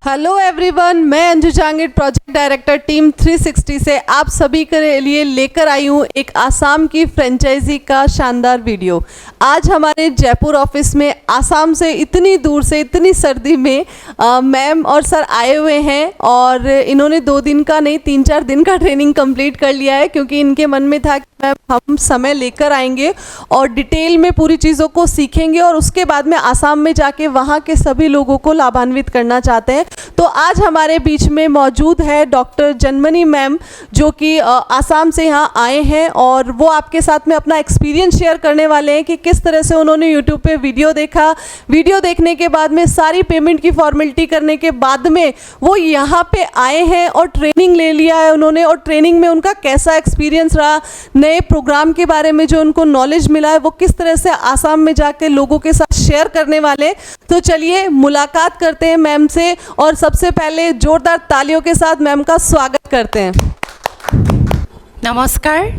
Hello everyone, मैं Anju Jangid project director team 360 से आप सभी के लिए लेकर आई हूँ एक आसाम की फ्रेंचाइजी का शानदार वीडियो। आज हमारे जयपुर ऑफिस में आसाम से इतनी दूर से इतनी सर्दी में मैम और सर आए हुए हैं और इन्होंने 2 दिन का नहीं 3-4 दिन का ट्रेनिंग कंप्लीट कर लिया है, क्योंकि इनके मन में था कि मैम हम समय लेकर आएंगे और डिटेल में पूरी चीज़ों को सीखेंगे और उसके बाद में आसाम में जाके वहाँ के सभी लोगों को लाभान्वित करना चाहते हैं। तो आज हमारे बीच में मौजूद है डॉक्टर जनमनी मैम, जो कि आसाम से यहाँ आए हैं और वो आपके साथ में अपना एक्सपीरियंस शेयर करने वाले हैं कि किस तरह से उन्होंने यूट्यूब पे वीडियो देखा, वीडियो देखने के बाद में सारी पेमेंट की फॉर्मेलिटी करने के बाद में वो यहाँ पे आए हैं और ट्रेनिंग ले लिया है उन्होंने, और ट्रेनिंग में उनका कैसा एक्सपीरियंस रहा, नए प्रोग्राम के बारे में जो उनको नॉलेज मिला है वो किस तरह से आसाम में जाकर लोगों के साथ शेयर करने वाले। तो चलिए मुलाकात करते हैं मैम से और सबसे पहले जोरदार तालियों के साथ मैम का स्वागत करते हैं। नमस्कार,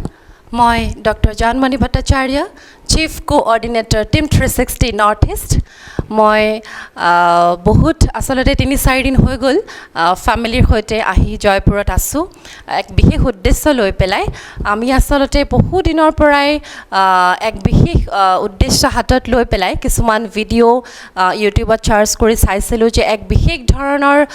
मैं doctor Janmani Bhattacharya, chief coordinator team 360 North East. मैं बहुत आसलते 3-4 दिन हो गल फैमिलिर सहित आहि जयपुरत आसो एक विशेष उद्देश्य लै पेलाय। आमी आसलते बहु दिनर पराय एक विशेष उद्देश्य हातत लै पेलाय किछुमान भिडिओ यूट्यूबत चार्ज करि चाइसिलो जे एक विशेष धৰণৰ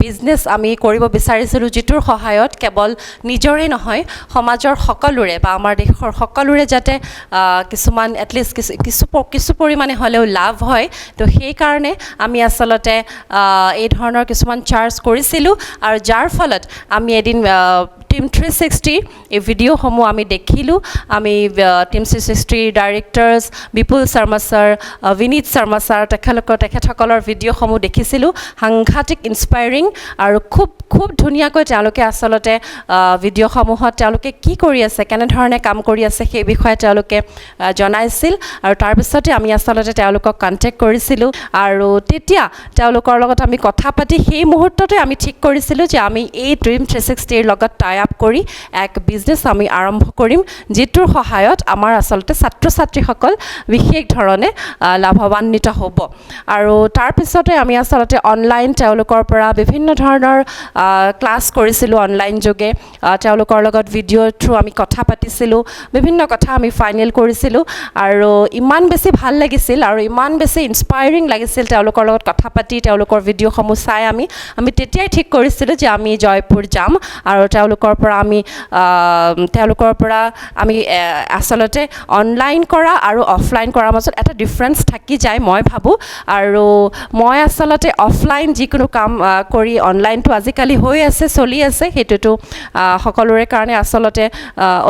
बिजनेस आमी करिब बिचारिसिलो, जिटुर सहायत केवल निजरे নহয় समाजर सकलोरे बा आमार देशर सकलोरे जाते किछुमान एटलिस्ट किछु परिमाणे हलेও लाभ হয়। तो সেই কাৰণে আমি আসলতে এই ধৰণৰ কিছুমান চাৰ্জ কৰিছিলোঁ আৰু যাৰ ফলত আমি এদিন টিম 360 এই ভিডিঅ'সমূহ আমি দেখিলোঁ। আমি টিম 360 ডাইৰেক্টৰ্ছ বিপুল শৰ্মা ছাৰ, বিনীত শৰ্মা ছাৰ তেখেতসকলৰ ভিডিঅ'সমূহ দেখিছিলোঁ। সাংঘাতিক ইনস্পায়াৰিং আৰু খুব ধুনীয়াকৈ তেওঁলোকে আসলতে ভিডিঅ'সমূহত তেওঁলোকে কি কৰি আছে, কেনেধৰণে কাম কৰি আছে সেই বিষয়ে তেওঁলোকে জনাইছিল। আৰু তাৰপিছতে আমি আসলতে তেওঁলোকক কণ্টেক্ট কৰিছিলোঁ আৰু তেতিয়া তেওঁলোকৰ লগত আমি কথা পাতি সেই মুহূৰ্ততে আমি ঠিক কৰিছিলোঁ যে আমি এই টিম 360 লগত টাই আপ কৰি এক বিজনেছ আমি আৰম্ভ কৰিম, যিটোৰ সহায়ত আমাৰ আসলতে ছাত্ৰ ছাত্ৰীসকল বিশেষ ধৰণে লাভান্বিত হ'ব। আৰু তাৰপিছতে আমি আসলতে অনলাইন তেওঁলোকৰ পৰা বিভিন্ন ধৰণৰ ক্লাছ কৰিছিলোঁ অনলাইন যোগে। তেওঁলোকৰ লগত ভিডিঅ'ৰ থ্ৰু আমি কথা পাতিছিলোঁ, বিভিন্ন কথা আমি ফাইনেল কৰিছিলোঁ আৰু ইমান বেছি ভাল লাগিছিল আৰু ইমান বেছি ইনস্পায়াৰিং লাগিছিল তেওঁলোকৰ লগত কথা পাতি, তেওঁলোকৰ ভিডিঅ'সমূহ চাই আমি তেতিয়াই ঠিক কৰিছিলোঁ যে আমি জয়পুৰ যাম আৰু তেওঁলোকৰ পৰা আমি আসলতে অনলাইন কৰা আৰু অফলাইন কৰাৰ মাজত এটা ডিফাৰেঞ্চ থাকি যায় মই ভাবোঁ। আৰু মই আসলতে অফলাইন যিকোনো কাম কৰি অনলাইনটো আজিকালি হৈ আছে, চলি আছে, সেইটোতো সকলোৰে কাৰণে আসলতে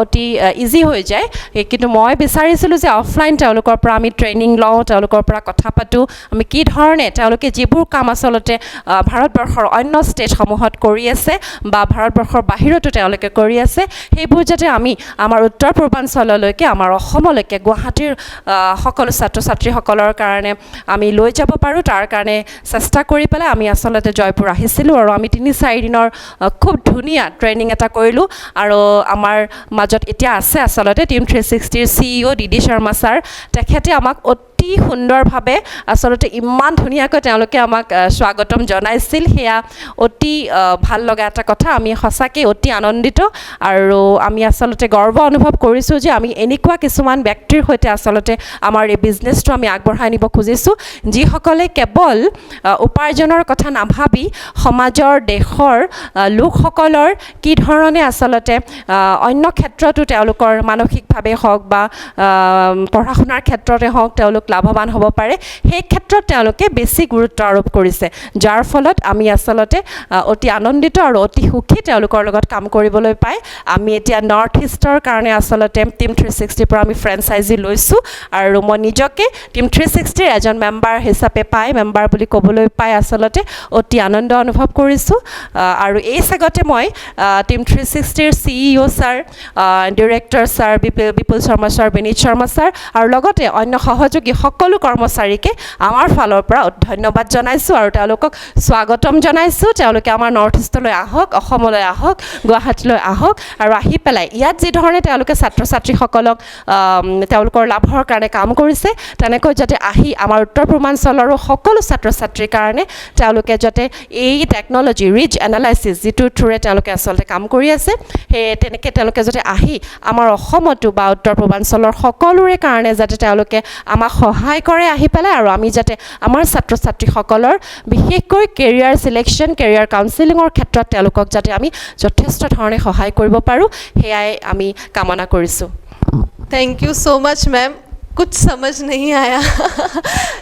অতি ইজি হৈ যায়। কিন্তু মই বিচাৰিছিলোঁ যে অফলাইন তেওঁলোকৰ পৰা আমি ট্ৰেইনিং লওঁ, তেওঁলোকৰ পৰা কথা পাতোঁ, আমি কি ধৰণে তেওঁলোকে যিবোৰ কাম আসলতে ভাৰতবৰ্ষৰ অন্য ষ্টেটসমূহত কৰি আছে বা ভাৰতবৰ্ষৰ বাহিৰতো তেওঁলোকে কৰি আছে, সেইবোৰ যাতে আমি আমাৰ উত্তৰ পূৰ্বাঞ্চললৈকে, আমাৰ অসমলৈকে, গুৱাহাটীৰ সকলো ছাত্ৰ ছাত্ৰীসকলৰ কাৰণে আমি লৈ যাব পাৰোঁ, তাৰ কাৰণে চেষ্টা কৰি পেলাই আমি আসলতে জয়পুৰ আহিছিলোঁ। আৰু আমি 3-4 দিনৰ খুব ধুনীয়া ট্ৰেইনিং এটা কৰিলোঁ আৰু আমাৰ মাজত এতিয়া আছে আসলতে টিম 360ৰ CEO ডিডি শৰ্মা ছাৰ। তেখেতে আমাক অতি সুন্দৰভাৱে আসলতে ইমান ধুনীয়াকৈ তেওঁলোকে আমাক স্বাগতম জনাইছিল, সেয়া অতি ভাল লগা এটা কথা। আমি সঁচাকৈ অতি আনন্দিত আৰু আমি আসলতে গৰ্ব অনুভৱ কৰিছোঁ যে আমি এনেকুৱা কিছুমান ব্যক্তিৰ সৈতে আসলতে আমাৰ এই বিজনেছটো আমি আগবঢ়াই নিব খুজিছোঁ, যিসকলে কেৱল উপাৰ্জনৰ কথা নাভাবি সমাজৰ, দেশৰ লোকসকলৰ কি ধৰণে আসলতে অন্য ক্ষেত্ৰতো তেওঁলোকৰ মানসিকভাৱে হওক বা পঢ়া শুনাৰ ক্ষেত্ৰতে হওক তেওঁলোক লাভৱান হ'ব পাৰে, সেই ক্ষেত্ৰত তেওঁলোকে বেছি গুৰুত্ব আৰোপ কৰিছে, যাৰ ফলত আমি আসলতে অতি আনন্দিত আৰু অতি সুখী তেওঁলোকৰ লগত কাম কৰিবলৈ পাই। আমি এতিয়া নৰ্থ ইষ্টৰ কাৰণে আসলতে টিম 360ৰ পৰা আমি ফ্ৰেঞ্চাইজি লৈছোঁ আৰু মই নিজকে টিম 360ৰ এজন মেম্বাৰ হিচাপে মেম্বাৰ বুলি ক'বলৈ পাই আসলতে অতি আনন্দ অনুভৱ কৰিছোঁ। আৰু এই চেগতে মই টিম 360ৰ CEO sir, director sir Bipul Sharma sir, Binit Sharma sir আৰু লগতে অন্য সহযোগী সকলো কৰ্মচাৰীকে আমাৰ ফালৰ পৰা ধন্যবাদ জনাইছোঁ আৰু তেওঁলোকক স্বাগতম জনাইছোঁ। তেওঁলোকে আমাৰ নৰ্থ ইষ্টলৈ আহক, অসমলৈ আহক, গুৱাহাটীলৈ আহক আৰু আহি পেলাই ইয়াত যিধৰণে তেওঁলোকে ছাত্ৰ ছাত্ৰীসকলক তেওঁলোকৰ লাভৰ কাৰণে কাম কৰিছে তেনেকৈ যাতে আহি আমাৰ উত্তৰ পূৰ্বাঞ্চলৰো সকলো ছাত্ৰ ছাত্ৰীৰ কাৰণে তেওঁলোকে যাতে এই টেকন'লজি ৰিচ এনালাইচিছ যিটোৰ থ্ৰুৰে তেওঁলোকে আচলতে কাম কৰি আছে সেই তেনেকৈ তেওঁলোকে যাতে আহি আমাৰ অসমতো বা উত্তৰ পূৰ্বাঞ্চলৰ সকলোৰে কাৰণে যাতে তেওঁলোকে আমাক সহায় কৰে আহি পেলাই আৰু আমি যাতে আমাৰ ছাত্ৰ ছাত্ৰীসকলৰ বিশেষকৈ কেৰিয়াৰ চিলেকশ্যন কেৰিয়াৰ কাউন্সেলিঙৰ ক্ষেত্ৰত তেওঁলোকক যাতে আমি যথেষ্ট ধৰণে সহায় কৰিব পাৰোঁ সেয়াই আমি কামনা কৰিছোঁ। Thank you so much ma'am. कुछ समझ नहीं आया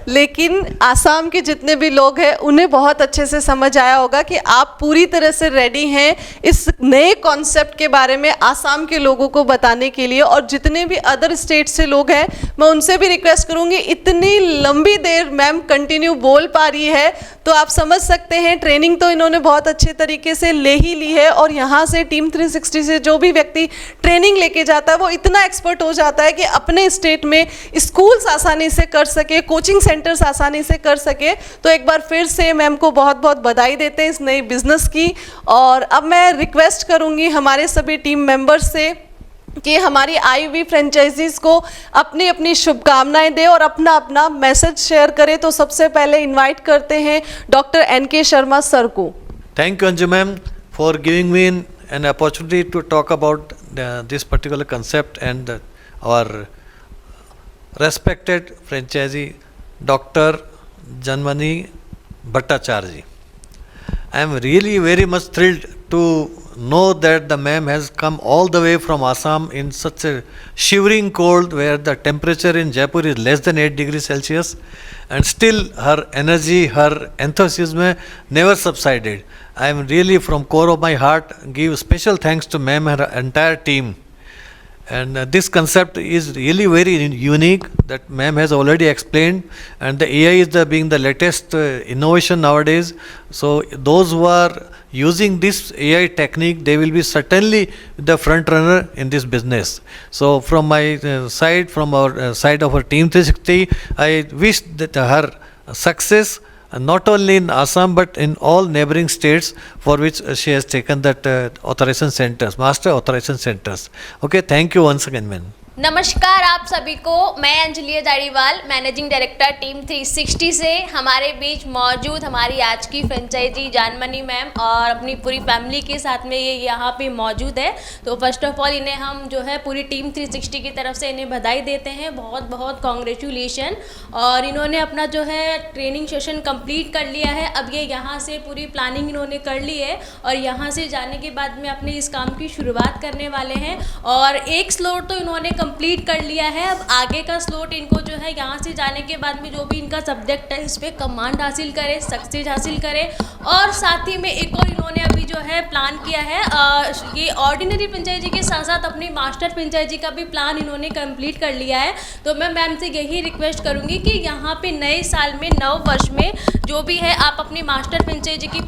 लेकिन आसाम के जितने भी लोग हैं उन्हें बहुत अच्छे से समझ आया होगा कि आप पूरी तरह से रेडी हैं इस नए कॉन्सेप्ट के बारे में आसाम के लोगों को बताने के लिए। और जितने भी अदर स्टेट से लोग हैं मैं उनसे भी रिक्वेस्ट करूंगी, इतनी लंबी देर मैम कंटिन्यू बोल पा रही है तो आप समझ सकते हैं ट्रेनिंग तो इन्होंने बहुत अच्छे तरीके से ले ही ली है। और यहाँ से टीम 360 से जो भी व्यक्ति ट्रेनिंग लेके जाता है वो इतना एक्सपर्ट हो जाता है कि अपने स्टेट में स्कूल्स आसानी से कर सके, कोचिंग सेंटर्स आसानी से कर सके। तो एक बार फिर से मैम को बहुत बहुत बधाई देते हैं इस नई बिजनेस की। और अब मैं रिक्वेस्ट करूंगी हमारे सभी टीम मेंबर्स से कि हमारी IUV फ्रेंचाइजीज को अपनी अपनी शुभकामनाएं दे और अपना अपना मैसेज शेयर करें। तो सबसे पहले इनवाइट करते हैं डॉक्टर NK शर्मा सर को। Thank you, Anju ma'am, for giving me an opportunity to talk about this particular concept and our respected franchisee, Dr. Janmani Bhattacharya. I am really very much thrilled to know that the ma'am has come all the way from Assam in such a shivering cold where the temperature in Jaipur is less than 8 degrees Celsius, and still her energy, her enthusiasm never subsided. I am really from core of my heart give special thanks to ma'am and her entire team. And this concept is really very unique that ma'am has already explained, and the AI is being the latest innovation nowadays. So those who are using this AI technique, they will be certainly the front runner in this business. So from my side, from our side of our team 360, I wish that her success not only in Assam but in all neighboring states for which she has taken that authorization centers, master authorization centers. Okay, thank you once again, ma'am. नमस्कार आप सभी को, मैं Anjali जारीवाल managing director team 360 से। हमारे बीच मौजूद हमारी आज की फ्रेंचाइजी जानमनी मैम और अपनी पूरी फैमिली के साथ में ये यहाँ पे मौजूद है। तो फर्स्ट ऑफ ऑल इन्हें हम जो है पूरी टीम 360 की तरफ से इन्हें बधाई देते हैं, बहुत बहुत कॉन्ग्रेचुलेशन। और इन्होंने अपना जो है ट्रेनिंग सेशन कंप्लीट कर लिया है। अब ये यहाँ से पूरी प्लानिंग इन्होंने कर ली है और यहाँ से जाने के बाद में अपने इस काम की शुरुआत करने वाले हैं। और एक स्लॉट तो इन्होंने कंप्लीट कर लिया है, अब आगे का स्लॉट इनको जो है यहाँ से जाने के बाद में जो भी इनका सब्जेक्ट है इस पर कमांड हासिल करे, सक्सेस हासिल करे। और साथ ही में एक और इन्होंने अभी जो है प्लान किया है, ये ऑर्डिनरी फ्रेंचाइजी के साथ साथ अपनी मास्टर फ्रेंचाइजी का भी प्लान इन्होंने कंप्लीट कर लिया है। तो मैं मैम से यही रिक्वेस्ट करूँगी कि यहाँ पे नए साल में नव वर्ष में जो भी है आप अपनी मास्टर फ्रेंचाइजी की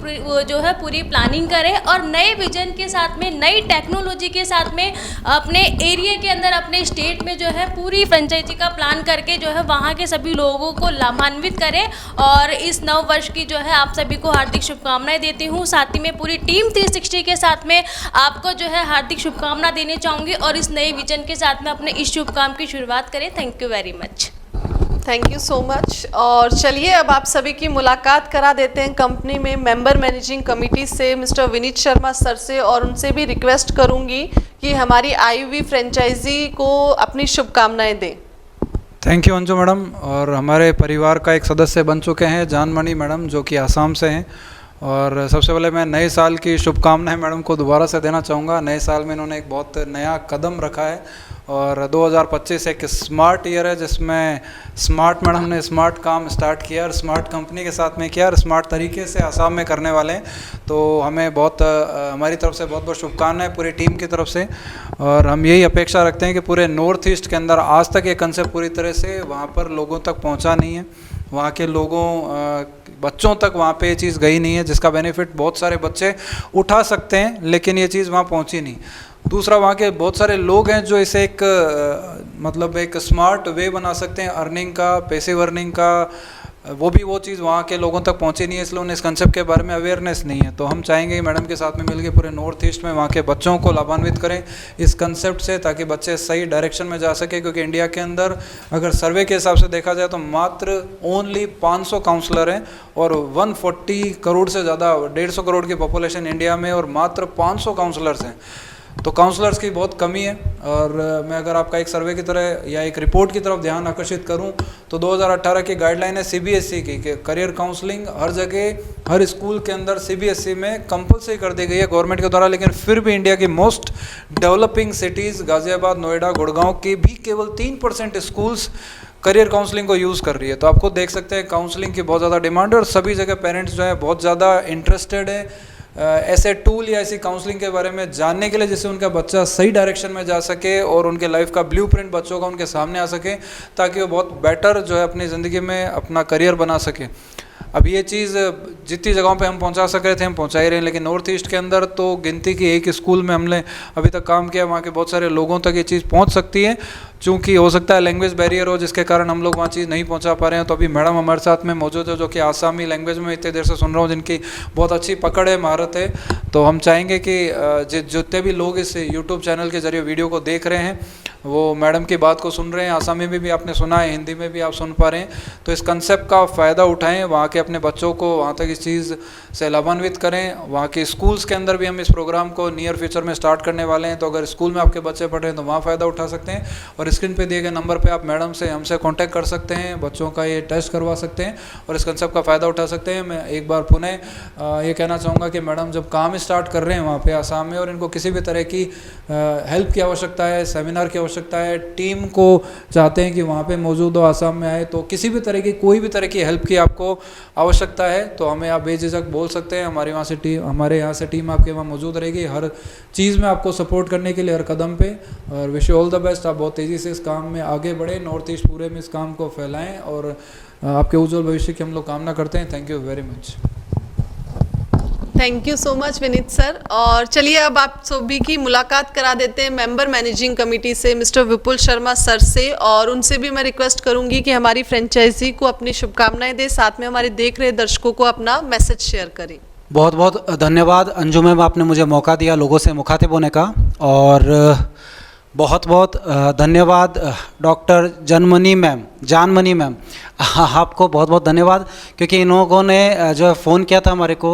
जो है पूरी प्लानिंग करें और नए विजन के साथ में नई टेक्नोलॉजी के साथ में अपने एरिया के अंदर अपने स्टेट में जो है पूरी फ्रेंचाइजी का प्लान करके जो है वहाँ के सभी लोगों को लाभान्वित करें। और इस नव वर्ष की जो है आप सभी को हार्दिक शुभकामनाएं देती हूँ। साथ ही में पूरी टीम 360 के साथ में आपको जो है हार्दिक शुभकामना देनी चाहूँगी और इस नए विजन के साथ में अपने इस शुभ काम की शुरुआत करें। Thank you very much. Thank you so much. और चलिए अब आप सभी की मुलाकात करा देते हैं कंपनी में मेंबर मैनेजिंग कमेटी से मिस्टर विनीत शर्मा सर से, और उनसे भी रिक्वेस्ट करूंगी कि हमारी IUV फ्रेंचाइजी को अपनी शुभकामनाएं दें। Thank you Anju madam. और हमारे परिवार का एक सदस्य बन चुके हैं जानमणि मैडम, जो कि आसाम से हैं। और सबसे पहले मैं नए साल की शुभकामनाएं मैडम को दोबारा से देना चाहूँगा। नए साल में इन्होंने एक बहुत नया कदम रखा है और 2025 एक स्मार्ट ईयर है जिसमें स्मार्ट मैडम ने स्मार्ट काम स्टार्ट किया और स्मार्ट कंपनी के साथ में किया और स्मार्ट तरीके से आसाम में करने वाले हैं। तो हमें बहुत हमारी तरफ से बहुत बहुत शुभकामनाएं पूरी टीम की तरफ से। और हम यही अपेक्षा रखते हैं कि पूरे नॉर्थ ईस्ट के अंदर आज तक ये कंसेप्ट पूरी तरह से वहाँ पर लोगों तक पहुँचा नहीं है, वहाँ के लोगों बच्चों तक वहाँ पे ये चीज़ गई नहीं है, जिसका बेनिफिट बहुत सारे बच्चे उठा सकते हैं, लेकिन ये चीज़ वहाँ पहुँची नहीं। दूसरा, वहाँ के बहुत सारे लोग हैं जो इसे एक मतलब एक स्मार्ट वे बना सकते हैं अर्निंग का, पैसिव अर्निंग का, वो चीज़ वहाँ के लोगों तक पहुँची नहीं है, इसलिए उन्हें इस कंसेप्ट के बारे में अवेयरनेस नहीं है। तो हम चाहेंगे कि मैडम के साथ में मिलकर पूरे नॉर्थ ईस्ट में वहाँ के बच्चों को लाभान्वित करें इस कंसेप्ट से, ताकि बच्चे सही डायरेक्शन में जा सके। क्योंकि इंडिया के अंदर अगर सर्वे के हिसाब से देखा जाए तो मात्र ओनली 500 काउंसलर हैं और 140 करोड़ से ज़्यादा 150 करोड़ की पॉपुलेशन इंडिया में और मात्र 500 काउंसलर्स हैं। तो काउंसलर्स की बहुत कमी है। और मैं अगर आपका एक सर्वे की तरह या एक रिपोर्ट की तरफ ध्यान आकर्षित करूं तो 2018 की गाइडलाइन है सीबीएसई की कि करियर काउंसलिंग हर जगह हर स्कूल के अंदर सीबीएसई में कंपलसरी कर दी गई है गवर्नमेंट के द्वारा। लेकिन फिर भी इंडिया की most developing cities Ghaziabad, Noida, Gurgaon की भी केवल 3% स्कूल्स करियर काउंसलिंग को यूज़ कर रही है। तो आपको देख सकते हैं काउंसलिंग की बहुत ज़्यादा डिमांड है और सभी जगह पेरेंट्स जो है बहुत ज़्यादा इंटरेस्टेड है ऐसे टूल या ऐसी काउंसलिंग के बारे में जानने के लिए, जिससे उनका बच्चा सही डायरेक्शन में जा सके और उनके लाइफ का ब्लूप्रिंट बच्चों का उनके सामने आ सके, ताकि वो बहुत बेटर जो है अपनी ज़िंदगी में अपना करियर बना सके। अब ये चीज़ जितनी जगहों पे हम पहुंचा सक रहे थे हम पहुंचा ही रहे हैं, लेकिन नॉर्थ ईस्ट के अंदर तो गिनती की एक स्कूल में हमने अभी तक काम किया, वहाँ के बहुत सारे लोगों तक ये चीज़ पहुंच सकती है। चूँकि हो सकता है लैंग्वेज बैरियर हो जिसके कारण हम लोग वहाँ चीज़ नहीं पहुँचा पा रहे हैं। तो अभी मैडम हमारे साथ में मौजूद है जो कि आसामी लैंग्वेज में इतनी देर से सुन रहा हूँ, जिनकी बहुत अच्छी पकड़ है, महारत है। तो हम चाहेंगे कि जितने भी लोग इस यूट्यूब चैनल के ज़रिए वीडियो को देख रहे हैं वो मैडम की बात को सुन रहे हैं। आसामी में भी आपने सुना है, हिंदी में भी आप सुन पा रहे हैं। तो इस कंसेप्ट का फ़ायदा उठाएं, वहाँ के अपने बच्चों को वहाँ तक इस चीज़ से लाभान्वित करें। वहाँ के स्कूल्स के अंदर भी हम इस प्रोग्राम को नियर फ्यूचर में स्टार्ट करने वाले हैं। तो अगर स्कूल में आपके बच्चे पढ़ रहे हैं तो वहाँ फ़ायदा उठा सकते हैं। और स्क्रीन पे दिए गए नंबर पे आप मैडम से हमसे कांटेक्ट कर सकते हैं, बच्चों का ये टेस्ट करवा सकते हैं और इस कंसेप्ट का फ़ायदा उठा सकते हैं। मैं एक बार पुनः ये कहना चाहूँगा कि मैडम जब काम स्टार्ट कर रहे हैं वहाँ पे आसाम में और इनको किसी भी तरह की हेल्प की आवश्यकता है, सेमिनार की आवश्यकता है, टीम को चाहते हैं कि वहाँ पे मौजूद हो, आसाम में आए, तो किसी भी तरह की कोई भी तरह की हेल्प की आपको आवश्यकता है तो हमें आप बेझिझक बोल सकते हैं। हमारे यहाँ से टीम आपके वहाँ मौजूद रहेगी हर चीज़ में आपको सपोर्ट करने के लिए हर कदम पे। और wish you all the best. आप बहुत तेज़ी से इस काम में आगे बढ़े, नॉर्थ ईस्ट पूरे में इस काम को फैलाएं और आपके उज्जवल भविष्य की हम लोग कामना करते हैं। Thank you very much. Thank you so much Vineet sir. और चलिए अब आप सभी की मुलाकात करा देते हैं मेंबर मैनेजिंग कमेटी से मिस्टर विपुल शर्मा सर से, और उनसे भी मैं रिक्वेस्ट करूंगी कि हमारी फ्रेंचाइजी को अपनी शुभकामनाएं दे, साथ में हमारे देख रहे दर्शकों को अपना मैसेज शेयर करें। बहुत बहुत धन्यवाद अंजू मैम, आपने मुझे मौका दिया लोगों से मुखातिब होने का। और बहुत बहुत धन्यवाद डॉक्टर जानमणि मैम, आपको बहुत बहुत धन्यवाद, क्योंकि इन लोगों ने जो है फ़ोन किया था हमारे को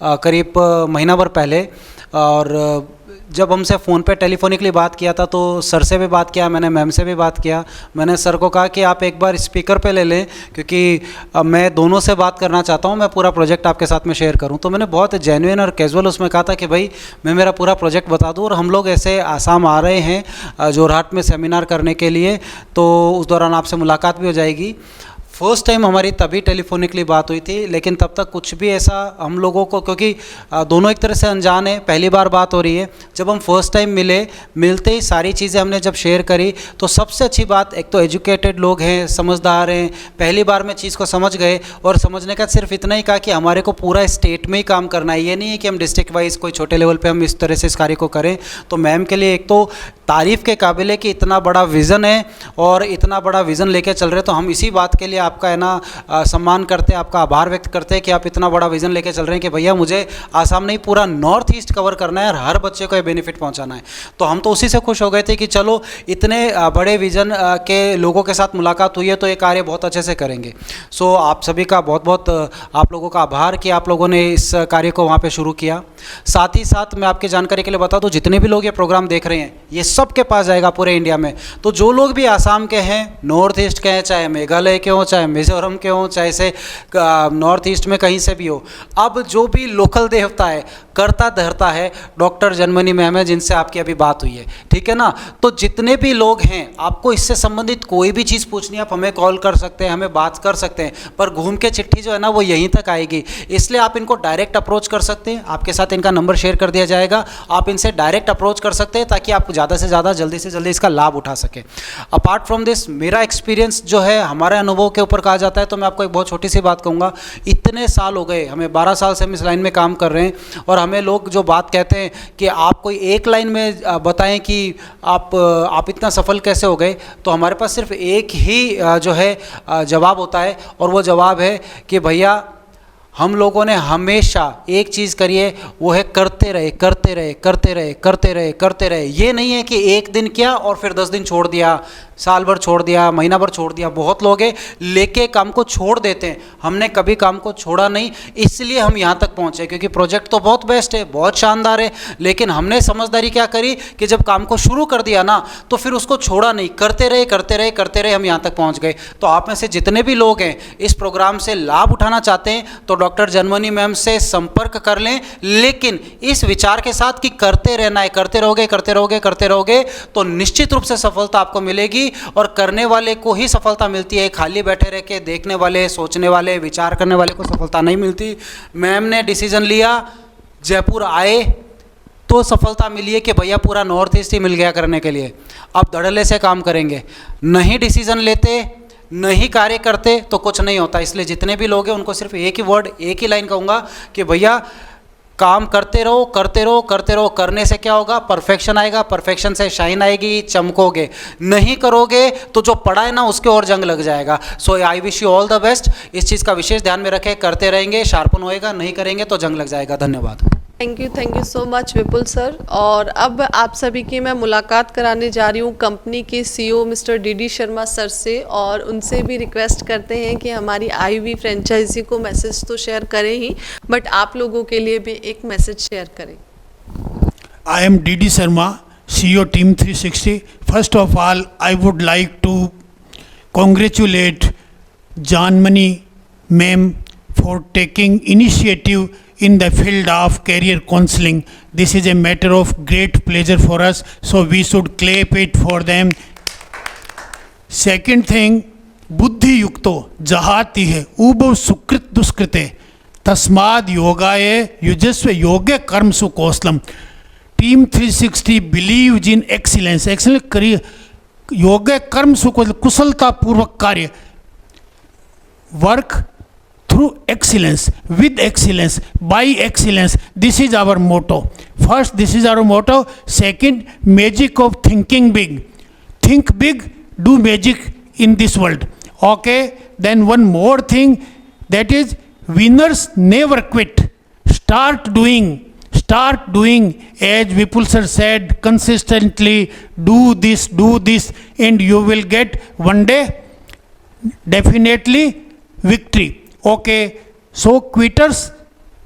करीब महीना भर पहले। और जब हमसे फ़ोन पे टेलीफोनिकली बात किया था तो सर से भी बात किया, मैंने मैम से भी बात किया। मैंने सर को कहा कि आप एक बार स्पीकर पे ले लें, क्योंकि मैं दोनों से बात करना चाहता हूँ, मैं पूरा प्रोजेक्ट आपके साथ में शेयर करूँ। तो मैंने बहुत जेन्युइन और कैजुअल उसमें कहा था कि भाई मैं मेरा पूरा प्रोजेक्ट बता दूँ और हम लोग ऐसे आसाम आ रहे हैं जोरहाट में सेमिनार करने के लिए, तो उस दौरान आपसे मुलाकात भी हो जाएगी। फर्स्ट टाइम हमारी तभी टेलीफोनिकली बात हुई थी, लेकिन तब तक कुछ भी ऐसा हम लोगों को, क्योंकि दोनों एक तरह से अनजान है, पहली बार बात हो रही है। जब हम फर्स्ट टाइम मिलते ही सारी चीज़ें हमने जब शेयर करी तो सबसे अच्छी बात, एक तो एजुकेटेड लोग हैं, समझदार हैं, पहली बार में चीज़ को समझ गए। और समझने का सिर्फ इतना ही कहा कि हमारे को पूरा स्टेट में ही काम करना है, ये नहीं है कि हम डिस्ट्रिक्ट वाइज कोई छोटे लेवल पर हम इस तरह से इस कार्य को करें। तो मैम के लिए एक तो तारीफ़ के काबिल है कि इतना बड़ा विज़न है और इतना बड़ा विज़न लेके चल रहे, तो हम इसी बात के लिए आपका है ना सम्मान करते हैं, आपका आभार व्यक्त करते हैं कि आप इतना बड़ा विज़न लेके चल रहे हैं कि भैया मुझे आसाम नहीं पूरा नॉर्थ ईस्ट कवर करना है और हर बच्चे को ये बेनिफिट पहुंचाना है। तो हम तो उसी से खुश हो गए थे कि चलो इतने बड़े विज़न के लोगों के साथ मुलाकात हुई है तो ये कार्य बहुत अच्छे से करेंगे। सो आप सभी का बहुत बहुत आप लोगों का आभार कि आप लोगों ने इस कार्य को वहाँ पर शुरू किया। साथ ही साथ मैं आपकी जानकारी के लिए बता दूँ, जितने भी लोग ये प्रोग्राम देख रहे हैं ये सबके पास जाएगा पूरे इंडिया में। तो जो लोग भी आसाम के हैं, नॉर्थ ईस्ट के हैं, चाहे मेघालय के हों, चाहे मिजोरम के हों, चाहे से नॉर्थ ईस्ट में कहीं से भी हो, अब जो भी लोकल देवता है, करता धरता है, डॉक्टर जानमणि मैम है जिनसे आपकी अभी बात हुई है, ठीक है ना। तो जितने भी लोग हैं, आपको इससे संबंधित कोई भी चीज़ पूछनी है आप हमें कॉल कर सकते हैं, हमें बात कर सकते हैं, पर घूम के चिट्ठी जो है ना वो यहीं तक आएगी। इसलिए आप इनको डायरेक्ट अप्रोच कर सकते हैं, आपके साथ इनका नंबर शेयर कर दिया जाएगा, आप इनसे डायरेक्ट अप्रोच कर सकते हैं ताकि आप ज़्यादा से ज़्यादा जल्दी से जल्दी इसका लाभ उठा सकें। अपार्ट फ्रॉम दिस, मेरा एक्सपीरियंस जो है, हमारे अनुभव के ऊपर कहा जाता है, तो मैं आपको एक बहुत छोटी सी बात कहूँगा। इतने साल हो गए हमें, 12 साल से हम इस लाइन में काम कर रहे हैं, और हमें लोग जो बात कहते हैं कि आप कोई एक लाइन में बताएं कि आप इतना सफल कैसे हो गए, तो हमारे पास सिर्फ एक ही जो है जवाब होता है, और वो जवाब है कि भैया हम लोगों ने हमेशा एक चीज़ करी है, वो है करते रहे करते रहे करते रहे करते रहे करते रहे। ये नहीं है कि एक दिन किया और फिर 10 दिन छोड़ दिया, साल भर छोड़ दिया, महीना भर छोड़ दिया। बहुत लोग हैं लेके काम को छोड़ देते हैं, हमने कभी काम को छोड़ा नहीं, इसलिए हम यहाँ तक पहुँचे। क्योंकि प्रोजेक्ट तो बहुत बेस्ट है, बहुत शानदार है, लेकिन हमने समझदारी क्या करी कि जब काम को शुरू कर दिया ना, तो फिर उसको छोड़ा नहीं, करते रहे करते रहे करते रहे, हम यहाँ तक पहुँच गए। तो आप में से जितने भी लोग हैं इस प्रोग्राम से लाभ उठाना चाहते हैं, तो डॉक्टर जनमनी मैम से संपर्क कर लें, लेकिन इस विचार के साथ कि करते रहना है, करते रहोगे करते रहोगे करते रहोगे, तो निश्चित रूप से सफलता आपको मिलेगी। और करने वाले को ही सफलता मिलती है, खाली बैठे रह के देखने वाले, सोचने वाले, विचार करने वाले को सफलता नहीं मिलती। मैम ने डिसीजन लिया, जयपुर आए तो सफलता मिली है कि भैया पूरा नॉर्थ ईस्ट ही मिल गया करने के लिए। अब धड़ल्ले से काम करेंगे, नहीं डिसीजन लेते, नहीं कार्य करते तो कुछ नहीं होता। इसलिए जितने भी लोग हैं उनको सिर्फ एक ही वर्ड, एक ही लाइन कहूँगा कि भैया काम करते रहो करते रहो करते रहो। करने से क्या होगा, परफेक्शन आएगा, परफेक्शन से शाइन आएगी, चमकोगे। नहीं करोगे तो जो पड़ा है ना उसके और जंग लग जाएगा। So I wish you all the best. इस चीज़ का विशेष ध्यान में रखें, करते रहेंगे शार्पन होएगा, नहीं करेंगे तो जंग लग जाएगा। धन्यवाद। Thank you so much Vipul sir. और अब आप सभी की मैं मुलाकात कराने जा रही हूँ कंपनी के CEO mister D Sharma sir से, और उनसे भी रिक्वेस्ट करते हैं कि हमारी IUV फ्रेंचाइजी को मैसेज तो शेयर करें ही, बट आप लोगों के लिए भी एक मैसेज शेयर करें। I am D.D. Sharma, CEO Team 360. First of all, I would like to congratulate Janmani ma'am for taking initiative in the field of career counseling. This is a matter of great pleasure for us, so we should clap it for them. Second thing, बुद्धि युक्तो जहाति है उभौ सुकृत दुष्कृते तस्माद योगाय युजस्व योग्य कर्म सुकौशलम. Team 360 believes in excellence. Excellent career, योग्य कर्म सुकौशल, कुशलता पूर्वक कार्य, work through excellence, with excellence, by excellence. This is our motto. First, this is our motto. Second, magic of thinking big. Think big, do magic in this world. Okay, then one more thing, that is winners never quit. Start doing, as Vipul sir said, consistently do this, and you will get one day definitely victory. Okay, so quitters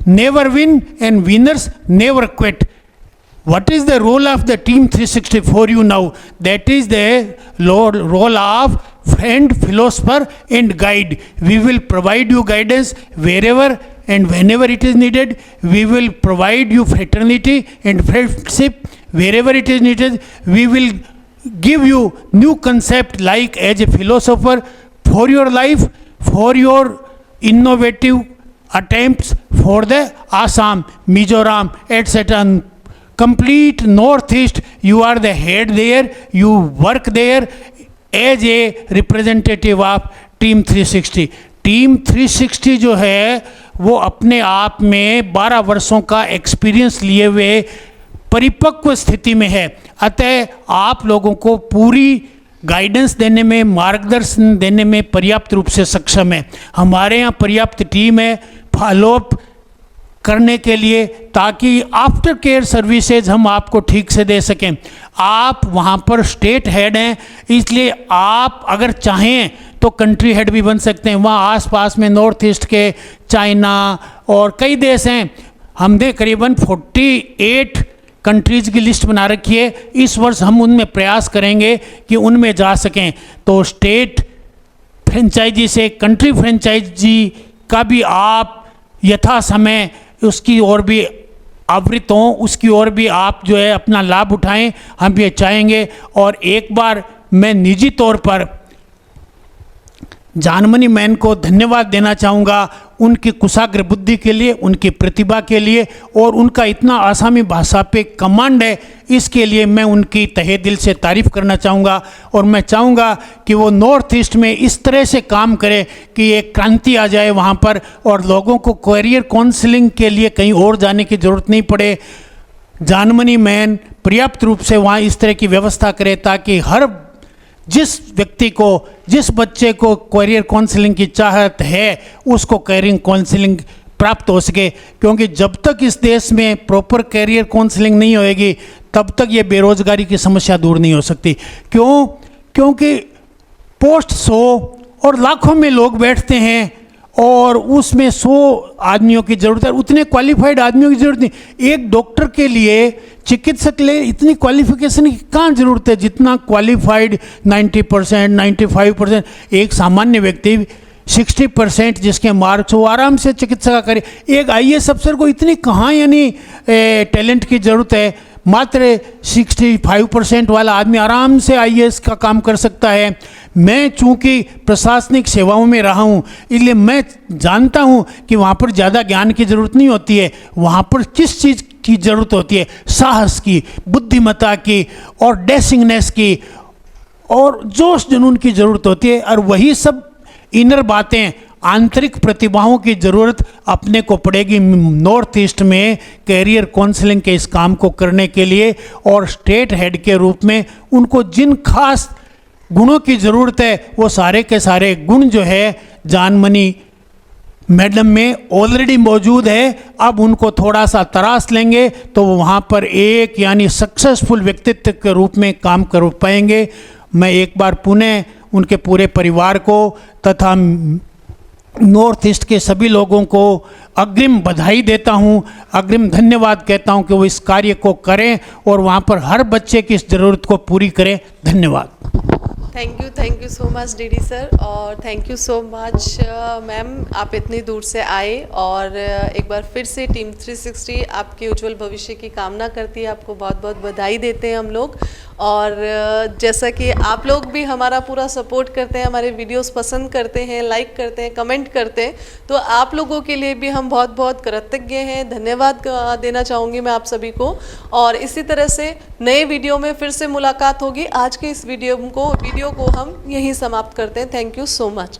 never win and winners never quit. What is the role of the Team 360 for you now? That is the role of friend, philosopher and guide. We will provide you guidance wherever and whenever it is needed. We will provide you fraternity and friendship wherever it is needed. We will give you new concept like as a philosopher for your life, for your innovative attempts for the Assam, Mizoram, etc. Complete Northeast, you are the head there, you work there as a representative of Team 360. Team 360 जो है वो अपने आप में 12 वर्षों का experience लिए हुए परिपक्व स्थिति में है, अतः आप लोगों को पूरी गाइडेंस देने में, मार्गदर्शन देने में पर्याप्त रूप से सक्षम है। हमारे यहाँ पर्याप्त टीम है फॉलोअप करने के लिए, ताकि आफ्टर केयर सर्विसेज हम आपको ठीक से दे सकें। आप वहाँ पर स्टेट हेड हैं, इसलिए आप अगर चाहें तो कंट्री हेड भी बन सकते हैं। वहाँ आसपास में नॉर्थ ईस्ट के चाइना और कई देश हैं, हमने करीबन 48 कंट्रीज़ की लिस्ट बना रखी है। इस वर्ष हम उनमें प्रयास करेंगे कि उनमें जा सकें। तो स्टेट फ्रेंचाइजी से कंट्री फ्रेंचाइजी का भी आप यथा समय उसकी ओर भी आवृत हों, उसकी ओर भी आप जो है अपना लाभ उठाएं, हम ये चाहेंगे। और एक बार मैं निजी तौर पर जानमणि मैम को धन्यवाद देना चाहूँगा उनकी कुशाग्र बुद्धि के लिए, उनकी प्रतिभा के लिए, और उनका इतना आसामी भाषा पे कमांड है, इसके लिए मैं उनकी तहे दिल से तारीफ़ करना चाहूँगा। और मैं चाहूँगा कि वो नॉर्थ ईस्ट में इस तरह से काम करे कि एक क्रांति आ जाए वहाँ पर, और लोगों को करियर काउंसलिंग के लिए कहीं और जाने की ज़रूरत नहीं पड़े। जानमणि मैम पर्याप्त रूप से वहाँ इस तरह की व्यवस्था करे ताकि हर जिस व्यक्ति को, जिस बच्चे को करियर काउंसलिंग की चाहत है, उसको करियर काउंसलिंग प्राप्त हो सके। क्योंकि जब तक इस देश में प्रॉपर करियर काउंसलिंग नहीं होएगी तब तक ये बेरोजगारी की समस्या दूर नहीं हो सकती। क्यों? क्योंकि पोस्ट 100 और लाखों में लोग बैठते हैं और उसमें 100 आदमियों की ज़रूरत है, उतने क्वालिफाइड आदमियों की ज़रूरत नहीं। एक डॉक्टर के लिए, चिकित्सक के लिए इतनी क्वालिफिकेशन की कहाँ ज़रूरत है जितना क्वालिफाइड 90%, 95%। एक सामान्य व्यक्ति 60% जिसके मार्क्स हो आराम से चिकित्सा करे। एक IAS अफसर को इतनी कहाँ यानी टैलेंट की ज़रूरत है। मात्र 65% वाला आदमी आराम से IAS का काम कर सकता है। मैं चूँकि प्रशासनिक सेवाओं में रहा हूँ, इसलिए मैं जानता हूँ कि वहाँ पर ज़्यादा ज्ञान की ज़रूरत नहीं होती है। वहाँ पर किस चीज़ की ज़रूरत होती है? साहस की, बुद्धिमत्ता की और डैशिंगनेस की और जोश जुनून की ज़रूरत होती है। और वही सब इनर बातें, आंतरिक प्रतिभाओं की ज़रूरत अपने को पड़ेगी नॉर्थ ईस्ट में कैरियर काउंसलिंग के इस काम को करने के लिए। और स्टेट हेड के रूप में उनको जिन खास गुणों की ज़रूरत है वो सारे के सारे गुण जो है जानमणि मैडम में ऑलरेडी मौजूद है। अब उनको थोड़ा सा तराश लेंगे तो वहाँ पर एक यानी सक्सेसफुल व्यक्तित्व के रूप में काम कर पाएंगे। मैं एक बार पुनः उनके पूरे परिवार को तथा नॉर्थ ईस्ट के सभी लोगों को अग्रिम बधाई देता हूं, अग्रिम धन्यवाद कहता हूं कि वो इस कार्य को करें और वहां पर हर बच्चे की इस ज़रूरत को पूरी करें। धन्यवाद। Thank you so much DD sir, और thank you so much ma'am, आप इतनी दूर से आए और एक बार फिर से टीम 360 आपके उज्जवल भविष्य की कामना करती है। आपको बहुत बहुत बधाई देते हैं हम लोग। और जैसा कि आप लोग भी हमारा पूरा सपोर्ट करते हैं, हमारे वीडियोस पसंद करते हैं, लाइक करते हैं, कमेंट करते हैं, तो आप लोगों के लिए भी हम बहुत बहुत कृतज्ञ हैं। धन्यवाद देना चाहूँगी मैं आप सभी को। और इसी तरह से नए वीडियो में फिर से मुलाकात होगी। आज के इस वीडियो को हम यहीं समाप्त करते हैं। Thank you so much.